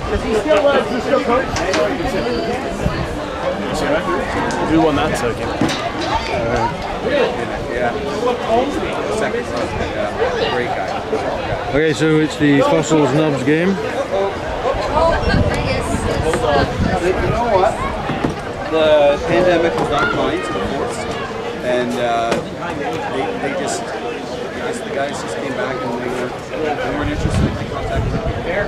Does he still coach? Who won that turkey? Yeah. Second run. Yeah. Great guy. Okay, so it's the Fossils Nobs game. You know what? The pandemic was not kind to the force, and they just the guys just came back and they weren't interested in contacting people. There.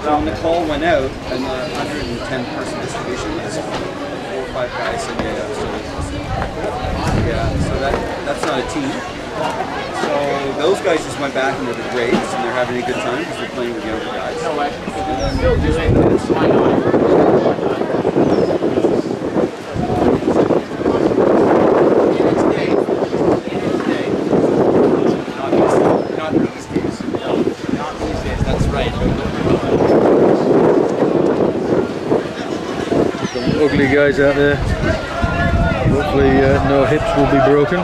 So when the call went out and the 110 person distribution was 4 or 5 guys said so that's not a team. So those guys just went back into the grades and they're having a good time because they're playing with younger guys. Not these days. That's right. Some ugly guys out there. Hopefully no hips will be broken.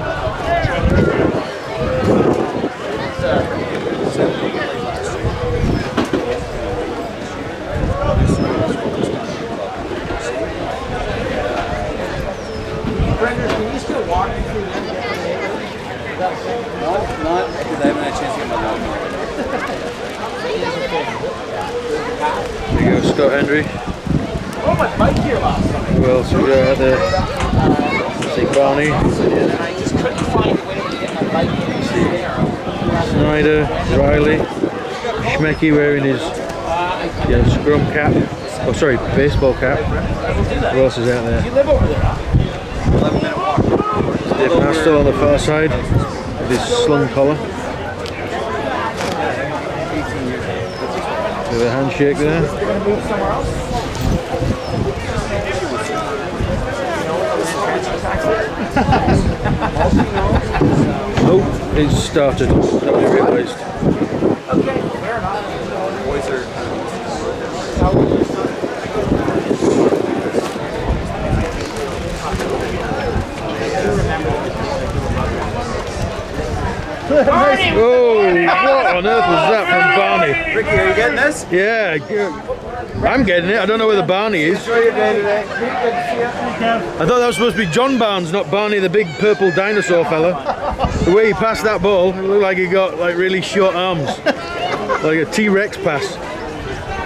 Can you still walk me through that? Not because I haven't had a chance to get my lawn. There you go, Scott Henry. Oh, my bike here last night. Who else we got out there? See Barney. And I just couldn't find a way to get my bike in there. Snyder, Riley, Schmecky wearing his scrum cap. Oh, sorry, baseball cap. Who else is out there? You live over there, huh? 11-minute walk. Dave Master on the far side with his slung collar. With a handshake there. Gonna move somewhere else? Oh, it's started. Nobody realised. Okay, fair enough. Boys are Barney! Oh, what on earth was that from Barney? Ricky, are you getting this? Yeah, I'm getting it. I don't know where the Barney is. Enjoy your day today. I thought that was supposed to be John Barnes, not Barney, the big purple dinosaur fella. The way he passed that ball, it looked like he got like really short arms, like a T-Rex pass.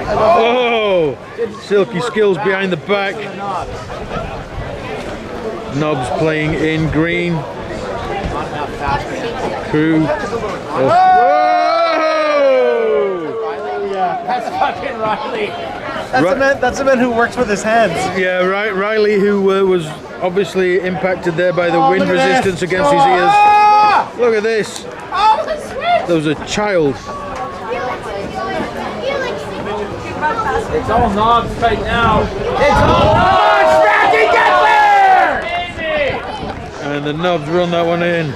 Oh, silky skills behind the back. Nobs playing in green. Crew. Whoa! That's fucking Riley. That's a man who works with his hands. Yeah, right. Riley, who was obviously impacted there by the wind resistance against his ears. Look at this. There was a child. It's all knobs right now. It's all knobs! Racky, get there! And the Nobs run that one in.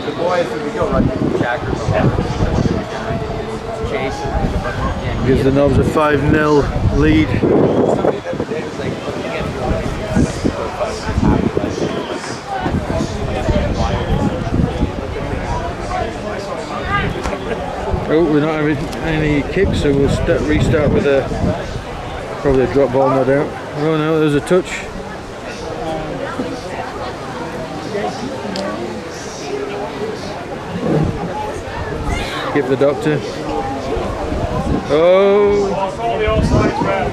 The boys, we go rugby jackers. Chase. Gives the Nobs a 5-0 lead. Oh, we're not having any kicks, so we'll restart with probably a drop ball, no doubt. Oh no, there's a touch. Give the doctor. Oh! All the offsides, man.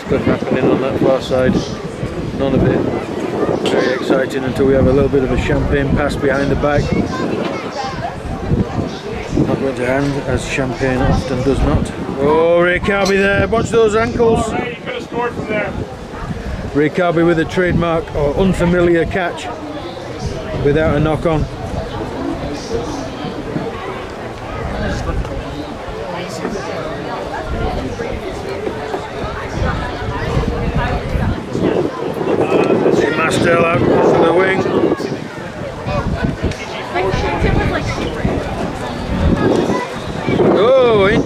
Stuff happening on that far side. None of it very exciting until we have a little bit of a champagne pass behind the back. Not going to hand, as champagne often does not. Oh, Ray Carby there. Watch those ankles. Oh, right, he could have scored from there. Ray Carby with a trademark or unfamiliar catch without a knock on. Mastel out to the wing.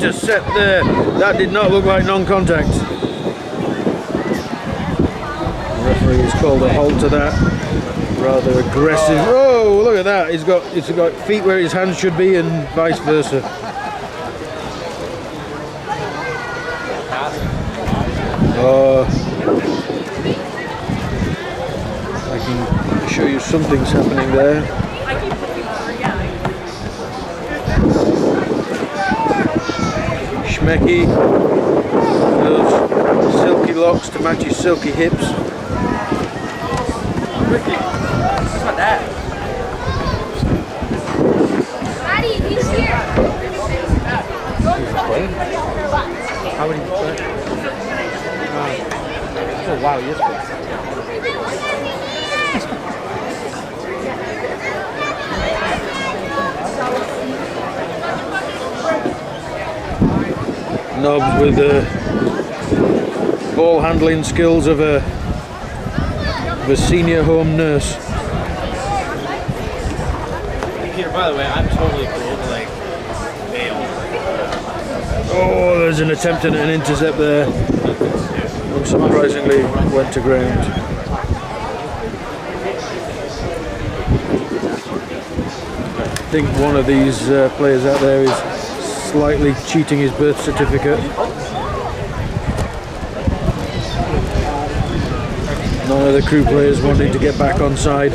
intercept there. That did not look like non-contact. The referee has called a halt to that. Rather aggressive. Oh, look at that. He's got feet where his hands should be and vice versa. I can show you something's happening there. Schmecky, those silky locks to match his silky hips. Maddie, he's here. How would he play? Oh wow, yes. Nobs with the ball handling skills of a senior home nurse. Peter, by the way, I'm totally cool to like bail. Oh, there's an attempt at an intercept there. Unsurprisingly, went to ground. I think one of these players out there is slightly cheating his birth certificate. None of the crew players wanting to get back on side.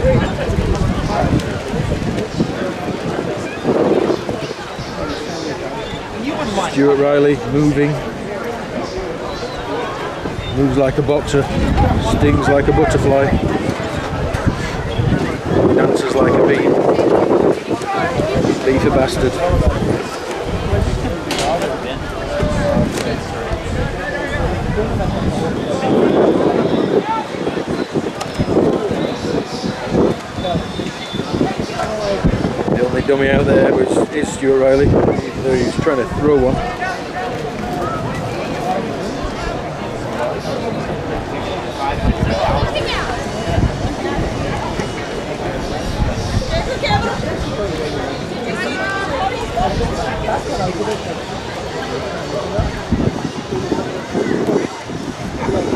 Stuart Riley moving. Moves like a boxer. Stings like a butterfly. Dances like a bee. Beef a bastard. The only dummy out there is Stuart Riley, even though he's trying to throw one.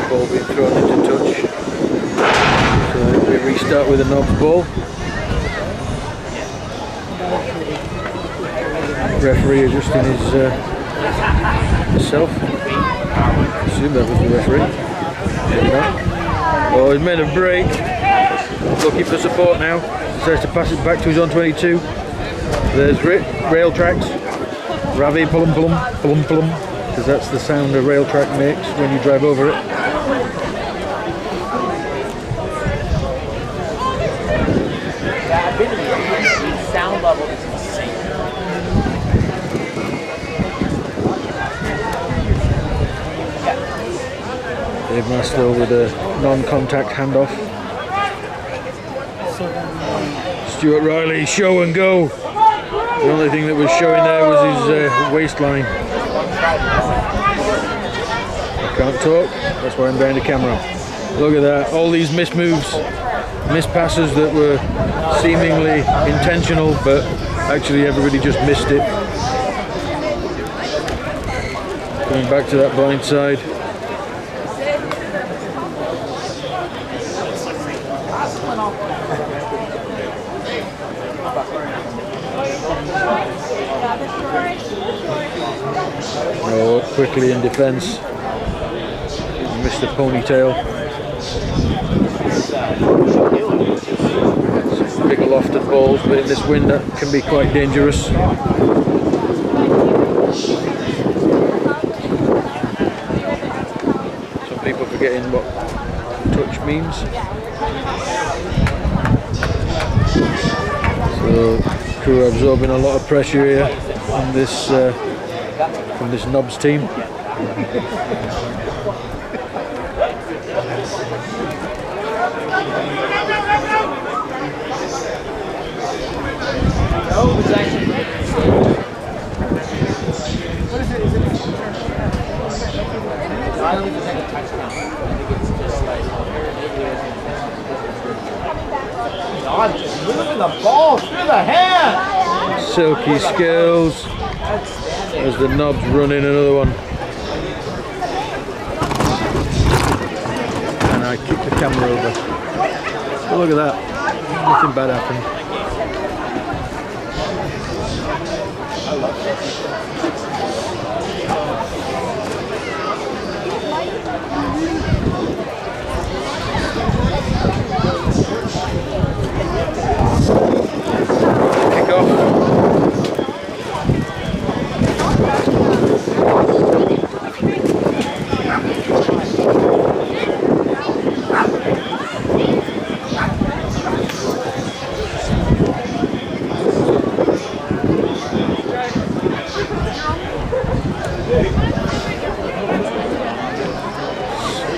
Ball being thrown into touch. So we restart with a NOBS ball. Referee adjusting himself. I assume that was the referee. Maybe not. Oh, he's made a break. Looking for support now. Starts to pass it back to his own 22. There's rail tracks. Ravi plum plum plum plum, because that's the sound a rail track makes when you drive over it. Yeah, I've been to the sound level is insane. Dave Maslow with a non-contact handoff. Stuart Riley, show and go. The only thing that was showing there was his waistline. I can't talk, that's why I'm behind the camera. Look at that, all these missed moves, missed passes that were seemingly intentional, but actually everybody just missed it. Coming back to that blind side. Oh, quickly in defence. Missed the ponytail. Some big lofted balls, but in this wind that can be quite dangerous. Some people forgetting what touch means. So crew absorbing a lot of pressure here on this from this NOBS team. Moving the ball through the hand. Silky skills. As the Knobs run in another one. And I kick the camera over. Oh, look at that. Nothing bad happened. Kick off.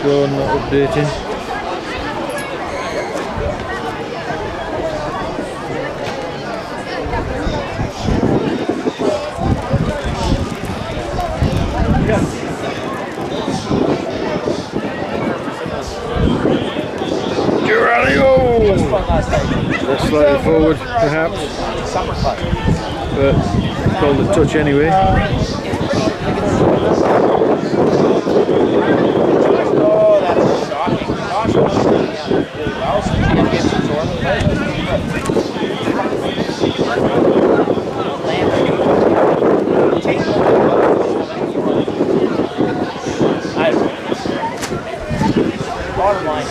Score not updating. Let's slide it forward, perhaps. But called a touch anyway. Oh, that is shocking. Gosh, really well. So you get some bottom line.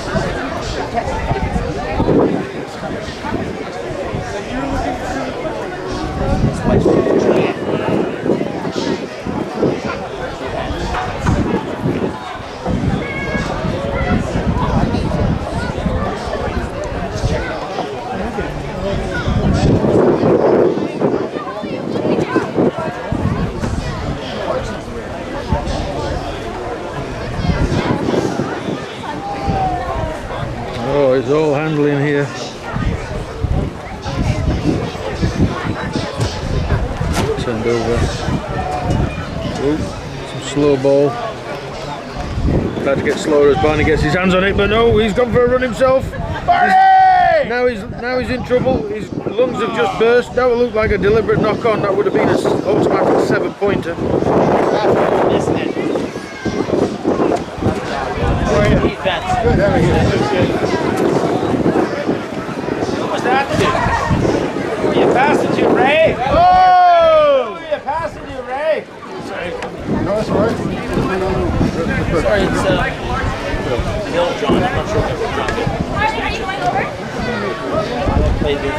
Oh, it's all handling here. Turned over. Oh, some slow ball. About to get slower as Barney gets his hands on it, but no, he's gone for a run himself. Now he's in trouble. His lungs have just burst. That would look like a deliberate knock on. That would have been an automatic 7-pointer. Good, how are you? Who was that to? Who are you passing to, Ray? Oh! Who are you passing to, Ray? Sorry. No, that's all right. Sorry, it's Bill John. I'm not sure if it was John. Are you going over? Play this.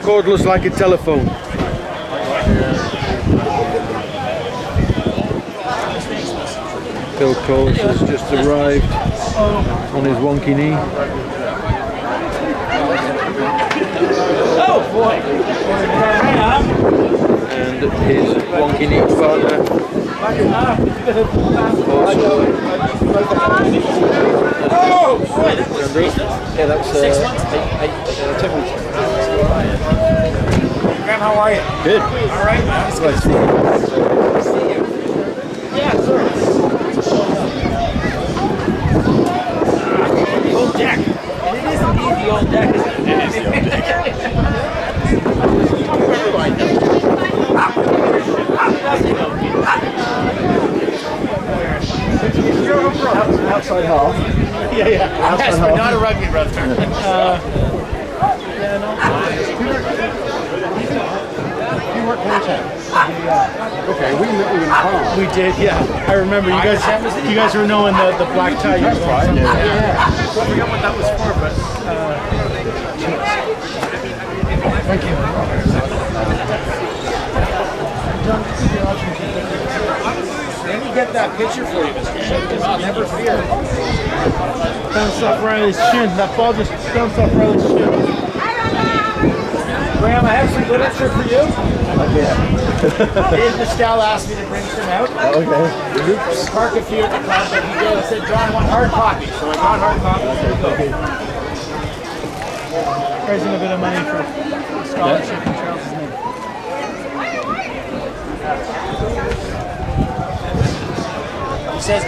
Cordless like a telephone. Phil Coles has just arrived on his wonky knee. Oh boy! And his wonky knee partner. Oh boy! That was Yeah, that's 6 months. 10 weeks. Graham, how are you? Good. All right, man. It's good to see you. Yeah, sure. The old deck. And it is indeed the old deck, isn't it? It is the old deck. Outside half. Yeah. Yes, we're not a rugby brother. You weren't contact. Okay, we met you in town. We did, yeah. I remember you guys were knowing the black tie. That's right. Yeah. I forgot what that was for, but Thank you. Let me get that picture for you, Mr. Shepard. Never fear. bounced off Riley's shin. That ball just bounced off Riley's shin. Graham, I have some literature for you. Okay. Dave Pascal asked me to bring some out. Okay. Park a few at the club, but he did. I said, John, I want hard copy. So I got hard copy. Okay. Raising a bit of money for scholarship in Charles' name.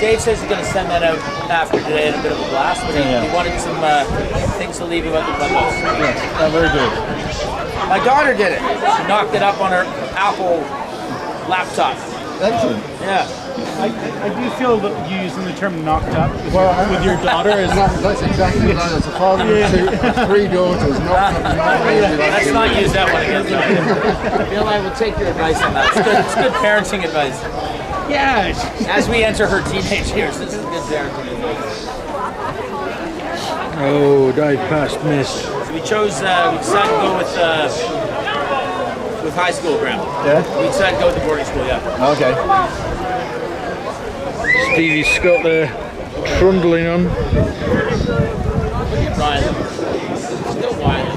Dave says he's going to send that out after today in a bit of a blast, but he wanted some things to leave about the clubhouse. Yeah, very good. My daughter did it. She knocked it up on her Apple laptop. Excellent. Yeah. I do feel that you using the term knocked up with your daughter is That's exactly right. It's a father of 3 daughters. Let's not use that one again. Bill, I will take your advice on that. It's good parenting advice. yeah. As we enter her teenage years, this is good parenting advice. Oh, dive past, missed. So we decided to go with high school, Graham. Yeah? We decided to go with the boarding school, yeah. Okay. Stevie Scott there, trundling on. Ryan. Still wild.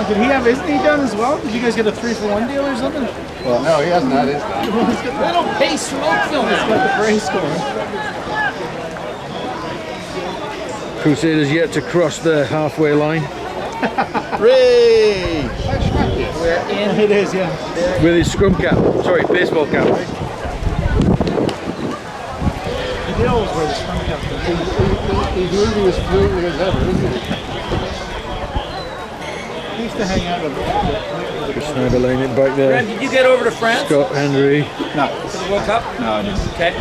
Did he have, isn't he done as well? Did you guys get a 3-for-1 deal or something? Well, no, he hasn't had his. Little pace from Oakville now. Got the brace going. Crusaders yet to cross the halfway line Three! We're in. It is, yeah. with his scrum cap. Sorry, baseball cap. The deal was where the scrum cap was. He's moving as fluently as ever, isn't he? He used to hang out with Schneider laying it back Graham, there. did you get over to France Scott Henry. No. for the World Cup? No, I didn't. Okay.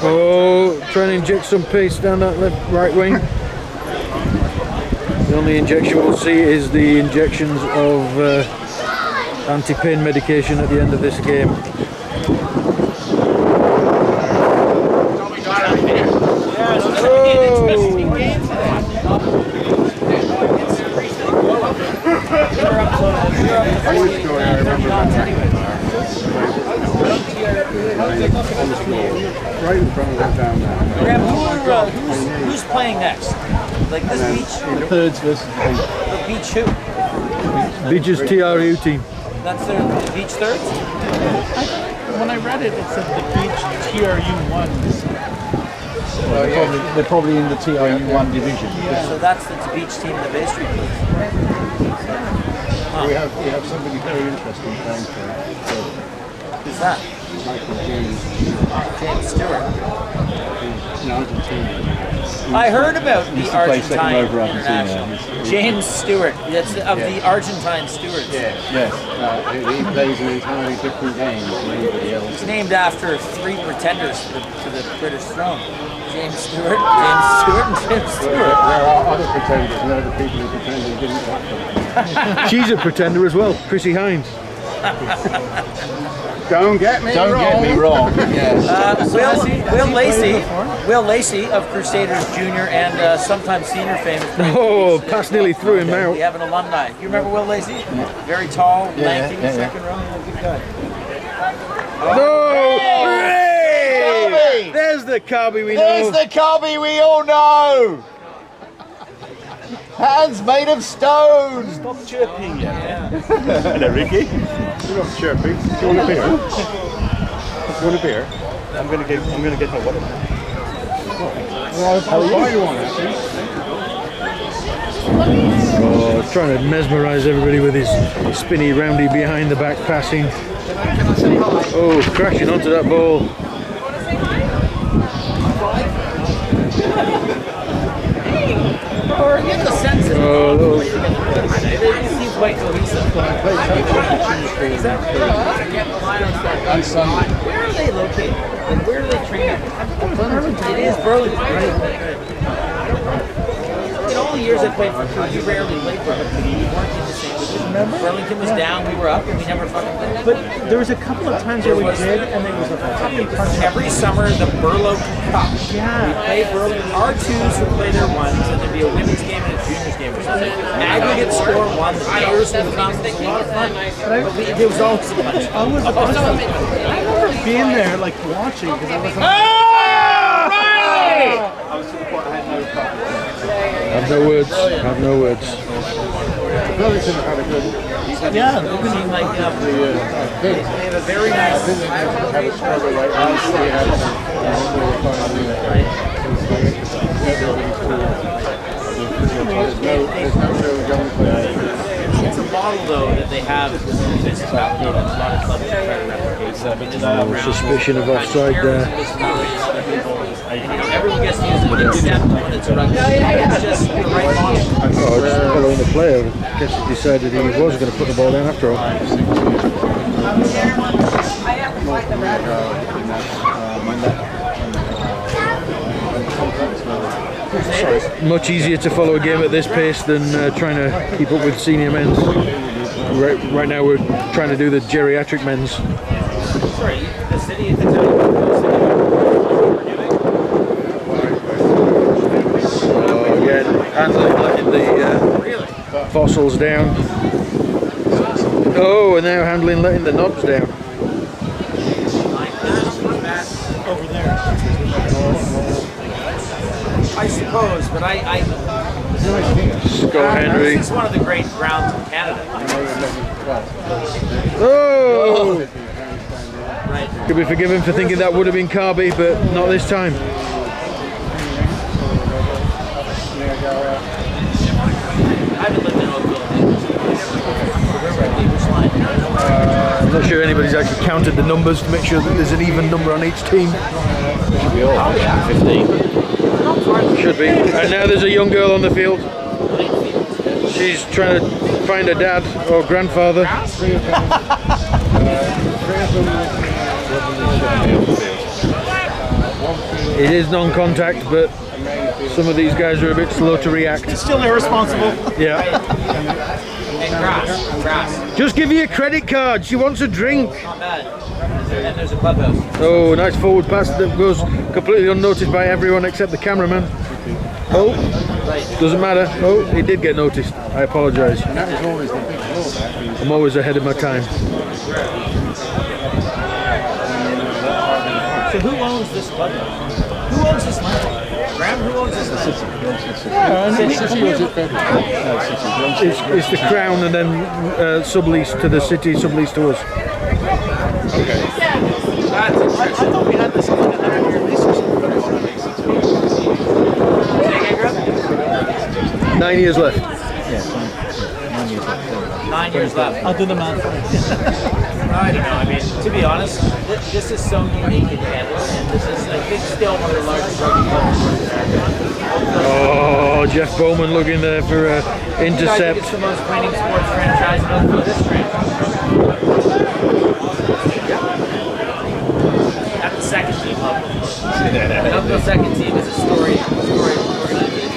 Oh, trying to inject some pace down that right wing. The only injection we'll see is the injections of anti-pain medication at the end of this game. Right in front of it down there. Graham, who's playing next? Like this beach? thirds versus The beach who? Beach's TRU team. That's their beach thirds? When I read it, it said the beach TRU ones. They're probably in the TRU 1 division. So that's the beach team, the Bay Street Blues. We have somebody very interesting playing for us. Who's that? Michael James. James Stewart. He's an Argentinian. I heard about the Argentine over Argentina. international. James Stewart. That's of the Argentine Stewards. Yes. He plays an entirely different game than anybody else. It's named after 3 pretenders to the British throne. James Stewart, and James Stewart. There are other pretenders, and they're the people who pretend they didn't watch them. She's a pretender as well, Chrissy Hines. Don't get me wrong. Yes. Will Lacey of Crusaders Junior and sometimes senior fame. Oh, pass nearly through him now. We have an alumni. You remember Will Lacey? Very tall, lanky, second row. Good guy. No! Hooray! There's the Carby we know. There's the cubby we all know! Hands made of stone! Stop chirping, Hello, Ricky. You're not chirping. Do you want a beer? Do you want a beer? I'm gonna get my water. Well, I'll buy you one, actually. Oh, trying to mesmerise everybody with his spinny roundy behind the back passing. Oh, crashing onto that ball. Or get the sense of Oh, it seems quite cohesive. Where are they located? Like, where do they train at? It is Burlington, right? In all the years I played for Crew, we rarely played Burlington. We weren't in the same division. Burlington was down, we were up, and we never fucking played. But there was a couple of times where we did, and there was a fucking punch. Every summer, the Burlington Cup. Yeah. We played Burlington. R2s would play their ones, and there'd be a women's game and a juniors game or something. Aggregate score won. The players would come. It was a lot of fun. But there was always a bunch. I remember being there, like watching, because I was like, have no words. Have no words. Burlington had a good. yeah, It seemed like they have a very nice. Had a struggle like us. They had there's no real young players. it's a model though that they have within the municipality that a lot of clubs are trying to replicate. So Suspicion of offside there. Everyone gets to use it. They do that components of rugby. It's just the right model. Oh, just following the player. I guess he decided he was going to put the ball down after all. Much easier to follow a game at this pace than trying to keep up with senior men's. Right now we're trying to do the geriatric men's. Sorry, the city. Again, handling letting the fossils down. Oh, and now handling letting the knobs down. Over there. I suppose, but Scott Henry. This is one of the great grounds in Canada. Oh! Right. Could be forgiven for thinking that would have been Carby, but not this time. I haven't lived in Oakville. I'm not sure anybody's actually counted the numbers to make sure that there's an even number on each team. Should be all 15. Should be. And now there's a young girl on the field. She's trying to find her dad or grandfather. It is non-contact, but some of these guys are a bit slow to react. It's still irresponsible. Yeah. And grass. Just give you a credit card. She wants a drink. Not bad. And there's a clubhouse. Oh, nice forward pass that goes completely unnoticed by everyone except the cameraman. Oh, doesn't matter. Oh, he did get noticed. I apologise. I'm always ahead of my time. So who owns this clubhouse? Who owns this land? Graham, who owns this land? It's the Crown and then sublease to the city, sublease to us. That's interesting. I thought we had this on like a 9-year lease or something. 9 years left. 9 years left. I'll do the math. I don't know. I mean, to be honest, this is so unique in Canada, and this is, I think, still one of the largest rugby clubs in America. Oh, Jeff Bowman looking there for an intercept. It's the most winning sports franchise in Oakville history. At the second team level. The Oakville second team is a story organization.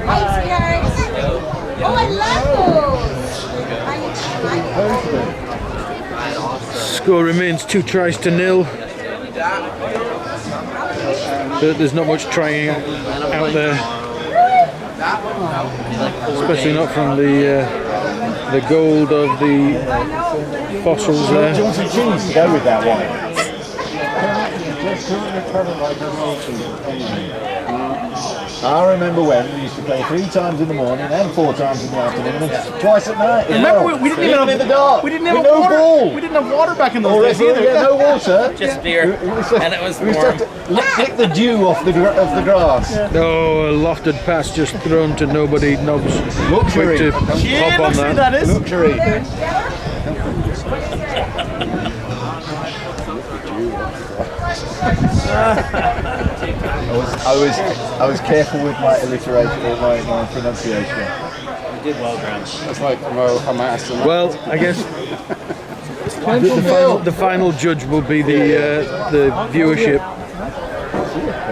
Hi, guys. Oh, I love those. Score remains 2-0. But there's not much trying out there, especially not from the gold of the fossils there. Do you want some cheese to go with that one? I remember when we used to play 3 times in the morning and 4 times in the afternoon and twice at night. Remember, we didn't even have in the dark. We didn't have no water. ball. We didn't have water back in those Or days either. yeah, no water. Just beer, and it was We used to warm. have to lick the dew off the grass. Oh, a lofted pass just thrown to nobody. Knobs Luxury. quick to hop on Luxury that. that is. Luxury. I was careful with my alliteration or my pronunciation. You did well, Graham. That's like, I'm asking. Well, I guess the final judge will be the viewership.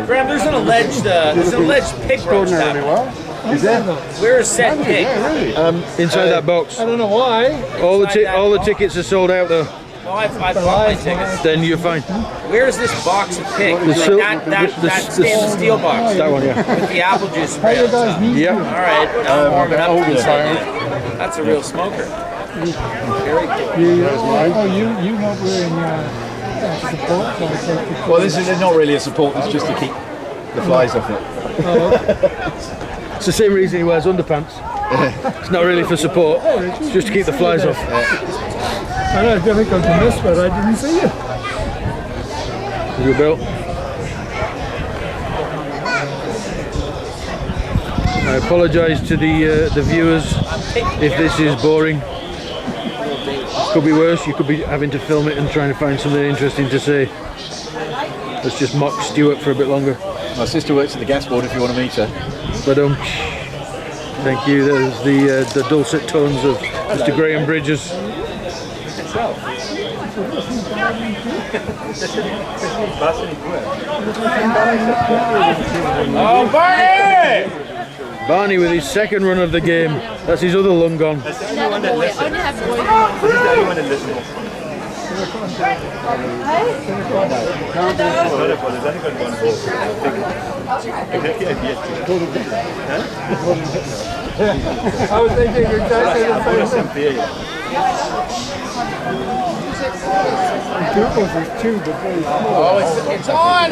Graham, there's an alleged pig roast Extraordinarily happening. well. Is there? We're a set pig. Yeah, really. Inside that box. I don't know why. All the tickets are sold out though. Well, I bought my tickets. Then you're fine. Where's this box of pig? The sil- That the stainless steel box That one, yeah. with the apple juice spray on top. Yep. All right, I'm warming up to this idea. That's a real smoker. Very cool. Oh, you not wearing support? Well, this is not really a support. It's just to keep the flies off it. It's the same reason he wears underpants. It's not really for support. It's just to keep the flies off. I know it's difficult to miss, but I didn't see you. You Bill. I apologise to the viewers if this is boring. Could be worse. You could be having to film it and trying to find something interesting to say. Let's just mock Stuart for a bit longer. My sister works at the gas board if you want to meet her. But thank you. There's the dulcet tones of Mr. Graham Bridges. Oh, Barney! Barney with his second run of the game. That's his other lung gone. That's the only one that listens. I was thinking exactly the same thing. Oh, it's on!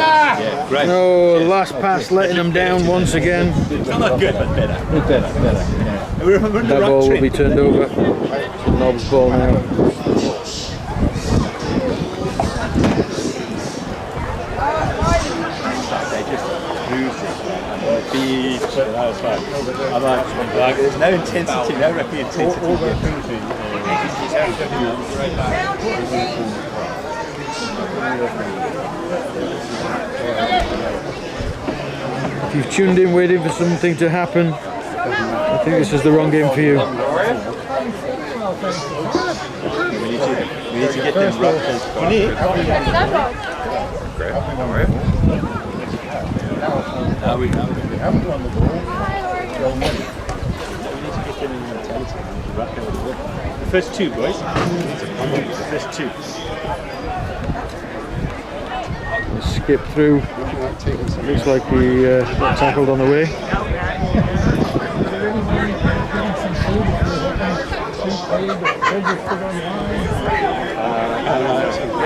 No, last pass letting them down once again. Still not good, but better. Better. That ball will be turned over. Nob's ball now. They just lose it. Beach, that was fine. I'm like, there's no intensity, no rugby intensity. If you've tuned in waiting for something to happen, I think this is the wrong game for you. We need to get them rugby. Now we haven't won the ball. We need to get them in the mentality. The first two, boys. The first two. Skip through. Looks like he got tackled on the way.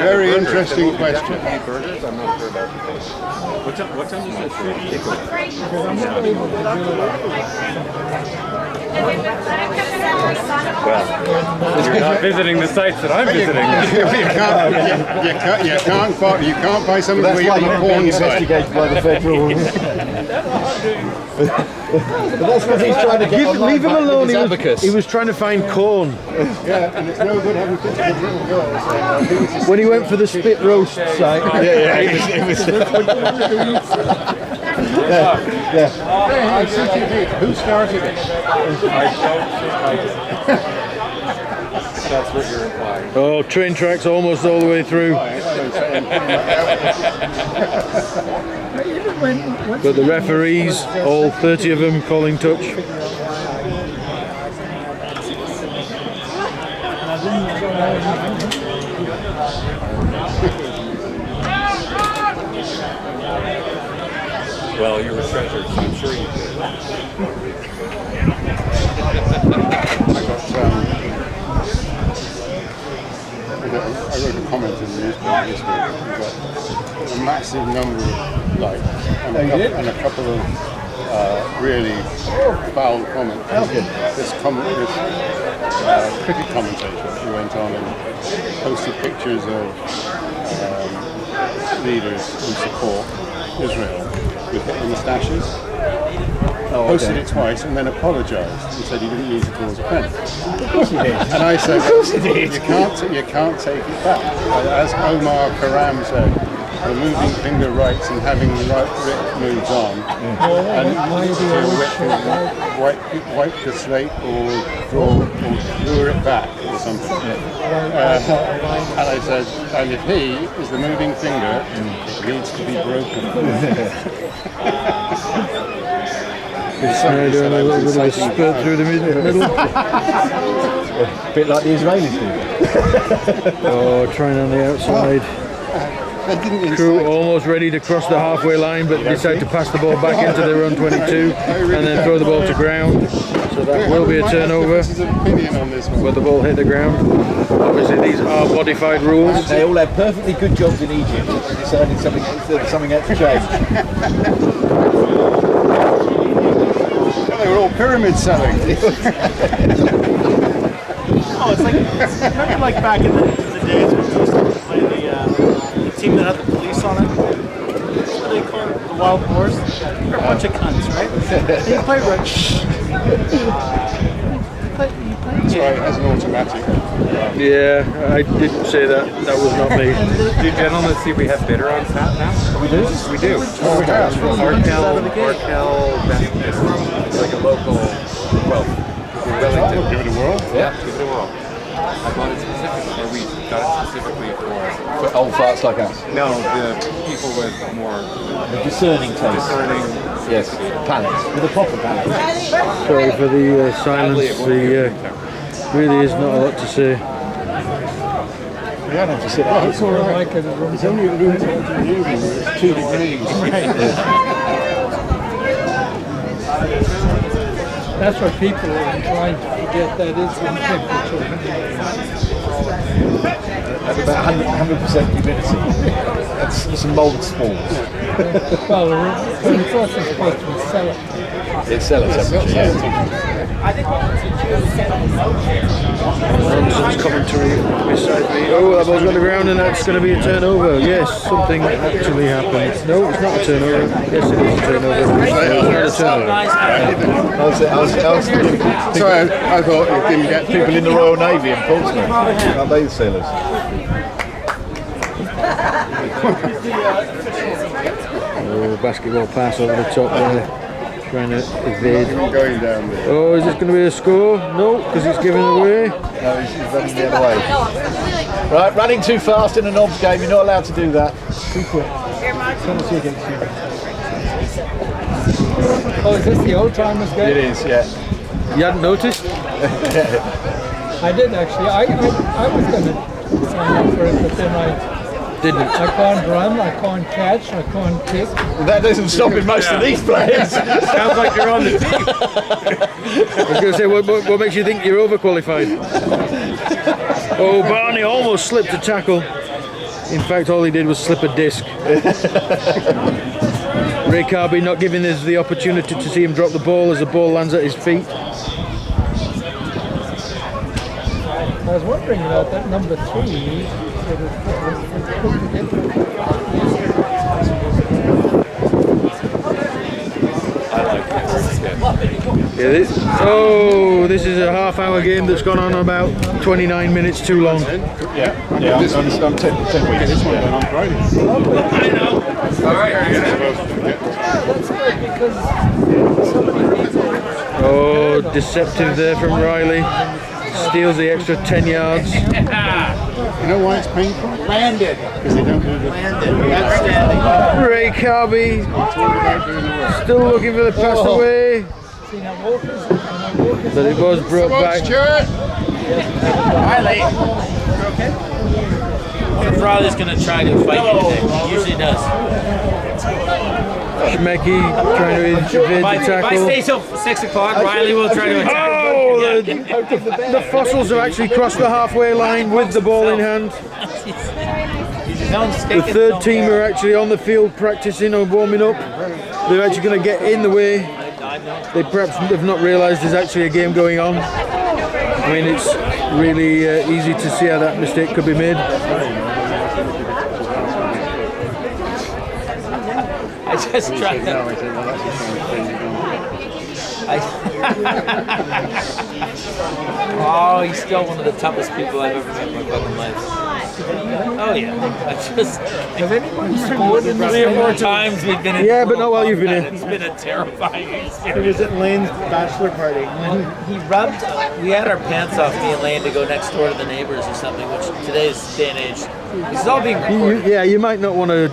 Very interesting question. What time is that food kickoff? Well, you're not visiting the sites that I'm visiting. You can't buy something That's where why you're on you're the being porn site. investigated by the federal. But that's what he's trying to get online Leave him back with alone. his abacus. He was trying to find corn. Yeah, and it's no good having pictures of little girls. When he went for the spit roast site. It was. Hey, CTV, who started it? That's what you're implying. Oh, train tracks almost all the way through. But the referees, all 30 of them, calling touch. Well, you were treasured, so I'm sure you did. I wrote a comment in the newspaper this week. We got a massive number of likes and a couple of really foul comments. This cricket commentator who went on and posted pictures of leaders who support Israel with their moustaches. Posted it twice and then apologised and said he didn't mean to cause offence. Of course he did. And I said, you can't take it back. As Omar Karam said, the moving finger writes and having the right writ moves on. And wipe the slate or lure it back or something. And I said, and if he is the moving finger, it needs to be broken. Doing a little bit of a spurt through the middle. A bit like the Israelis do. Oh, trying on the outside. Crew almost ready to cross the halfway line, but decide to pass the ball back into their own 22 and then throw the ball to ground. So that will be a turnover. But the ball hit the ground. Obviously, these are modified rules. They all have perfectly good jobs in Egypt. They decided something had to change. They were all pyramid selling. Oh, it's remember like back in the days when we used to play the team that had the police on it? What do they call it? The wild boars. We're a bunch of cunts, right? You play rugby. That's right, it has an automatic. Yeah, I didn't say that. That was not me. Do you gentlemen see we have bidder on tap now? We do? We do. Arkell, it's like a local, well, Wellington. Give it a whirl. Yeah, give it a whirl. I bought it specifically, or we got it specifically For old farts like us. no, the people with more The discerning taste. discerning. Yes. Palates. With a proper palate. Sorry for the silence. Really is not a lot to say. You don't have to sit down. It's all right. It's only a room temperature in the evening, it's 2 degrees. That's what people are trying to forget. That is the temperature. That's about 100% humidity. That's some mould spores. Well, it's also supposed to be cellar. It's cellar temperature, yeah. Nonsense commentary beside me. Oh, that ball's on the ground and that's going to be a turnover. Yes, something actually happened. No, it's not a turnover. Yes, it is a turnover. It's not a turnover. Sorry, I thought you didn't get People in the Royal Navy in Portsmouth. Aren't they the sailors? Oh, basketball pass over the top there. Trying to evade. going down there. Oh, is this going to be a score? No, because it's given away. No, he's running the other way. Right, running too fast in a NOBS game, you're not allowed to do that. Too quick. Oh, is this the old timers game? It is, yeah. You hadn't noticed? I did actually. I was going to sign up for it, but then I can't run, I can't catch, I can't kick. Well, that doesn't stop in most of these players. Sounds like you're on the team. I was going to say, what makes you think you're overqualified? Oh, Barney almost slipped a tackle. In fact, all he did was slip a disc. Ray Carby not giving us the opportunity to see him drop the ball as the ball lands at his feet. I was wondering about that number 3. Yeah, this is a half-hour game that's gone on about 29 minutes too long. Yeah, I'm 10 weeks. this one went on Friday. Oh, deceptive there from Riley. Steals the extra 10 yards. You know why it's painful? Landed. Because they don't do the Outstanding. Ray Carby still looking for the pass away. But it was brought back. Riley. You okay? I wonder if Riley's going to try to fight you today. He usually does. Schmecky trying to evade the If I tackle. stay till 6 o'clock, Riley will try to attack. Oh, the fossils have actually crossed the halfway line with the ball in hand. The third team are actually on the field practicing or warming up. They're actually going to get in the way. They perhaps have not realised there's actually a game going on. I mean, it's really easy to see how that mistake could be made. I just tried to. Oh, he's still one of the toughest people I've ever met in my fucking life. Oh yeah, I just. Have anyone scored in this 3 or 4 game? times we've been in. Yeah, but not while you've been here. It's been a terrifying It experience. was at Lane's bachelor party. He rubbed. We had our pants off, me and Lane, to go next door to the neighbors or something. Which today's day and age, this is all being recorded. Yeah, you might not want to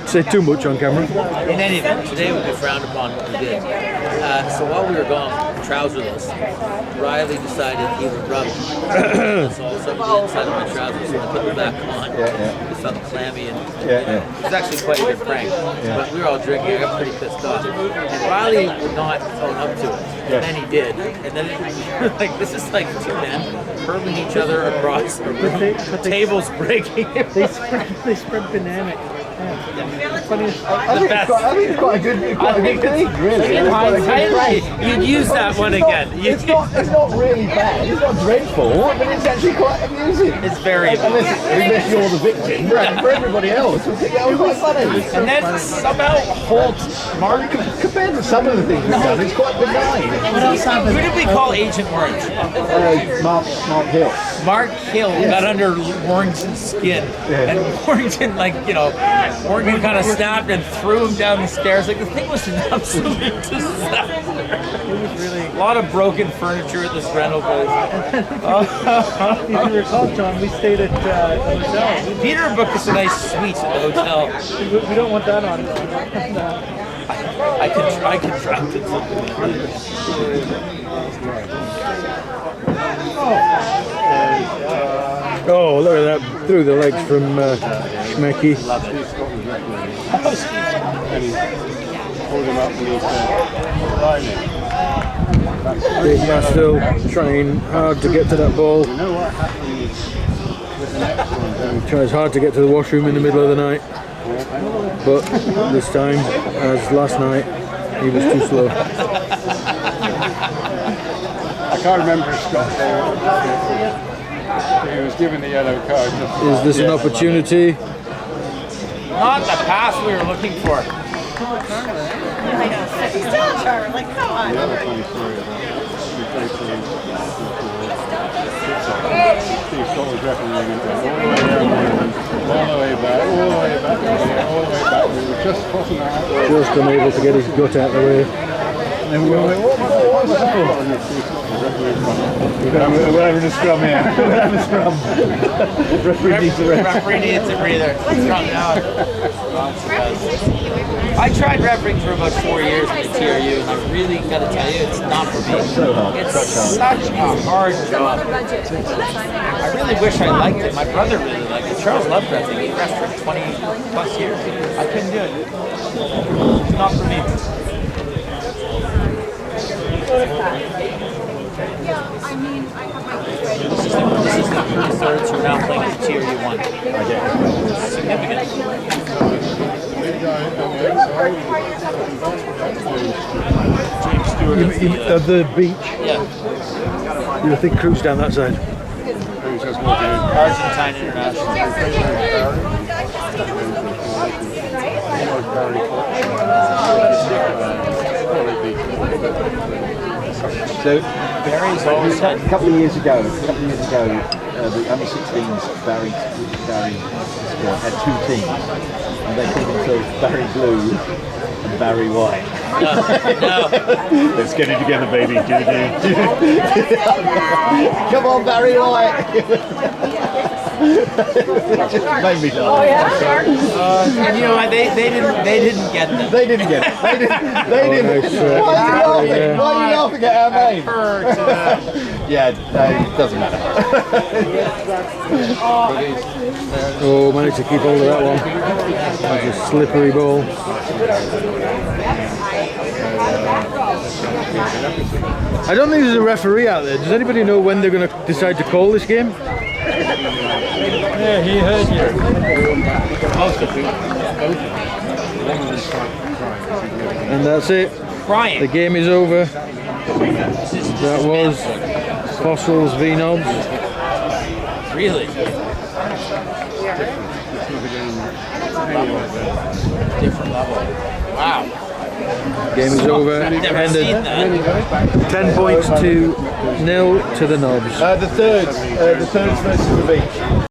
say too much on camera. In any event, today would be frowned upon. We did. So while we were gone, trouserless, Riley decided he would rub some of the inside of my trousers, so I put them back on. It felt clammy and it was actually quite a good prank. But we were all drinking. I got pretty pissed off, and Riley would not own up to it. And then he did, and then like this is like 2 men hurling each other across, tables breaking. They spread banana. I think it's quite a good thing, really. In hindsight, you'd use that one again. It's not really bad. It's not dreadful, but it's actually quite amusing. It's very Unless you're the victim, but for everybody else, it's quite funny. And then somehow Holt, Mark. Compared to some of the things we've done, it's quite benign. What else happened? Who did we call Agent Orange? Mark Hill. Mark Hill got under Warrington's skin, and Warrington, Warrington kind of snapped and threw him down the stairs. Like, the thing was an absolute disaster. It was really a lot of broken furniture at this rental place. If you recall, John, we stayed at the hotel. Peter booked us a nice suite at the hotel. We don't want that on. I contracted something. Oh, look at that. Through the legs from Schmecky. And he pulled him up and he said, Big Massville trying hard to get to that ball. you know what happened with the next one? Tries hard to get to the washroom in the middle of the night. But this time, as last night, he was too slow. I can't remember if Scott he was given the yellow card. Is this an opportunity? Not the pass we were looking for. I know. Still Charlie, like, come on. The other 23 Steve Scott was refereeing and went all the way around, all the way back, all the way back, all the way back. We were just crossing out. Just unable to get his gut out of the way. And then we were like, what was that for? And Steve Scott was refereeing. We're having a scrum here. We're having a scrum. Referee needs a rest. Referee needs a breather. Scrum now. I tried refereeing for about 4 years in the TRU, and I really got to tell you, it's not for me. So hard. It's such a hard job. I really wish I liked it. My brother really liked it. Charles loved refereeing. He refed for 20 plus years. I couldn't do it. It's not for me. Yeah, I mean, I have my This is the third, so we're now playing at the TRU 1. Significant. James Stewart of At the beach, yeah, you think cruise down that side? Argentine International. So, Barry's always a couple of years ago, the under-16s Barry squad had two teams, and they called themselves Barry Blue and Barry White. No. Let's get it together, baby. Come on, Barry White. It just made me laugh. And you know what? They didn't get them. They didn't get it. They didn't. Nice, Why are you laughing? Why are you laughing at our name? Yeah, no, it doesn't matter. Oh, managed to keep hold of that one. That was a slippery ball. I don't think there's a referee out there. Does anybody know when they're going to decide to call this game? Yeah, he heard you. And that's it. Crying. The game is over. That was Fossils v NOBS. Really? Different level. Wow. Game is over. Never seen Ended that. 10 points to 0 to the NOBS. The thirds versus the beach.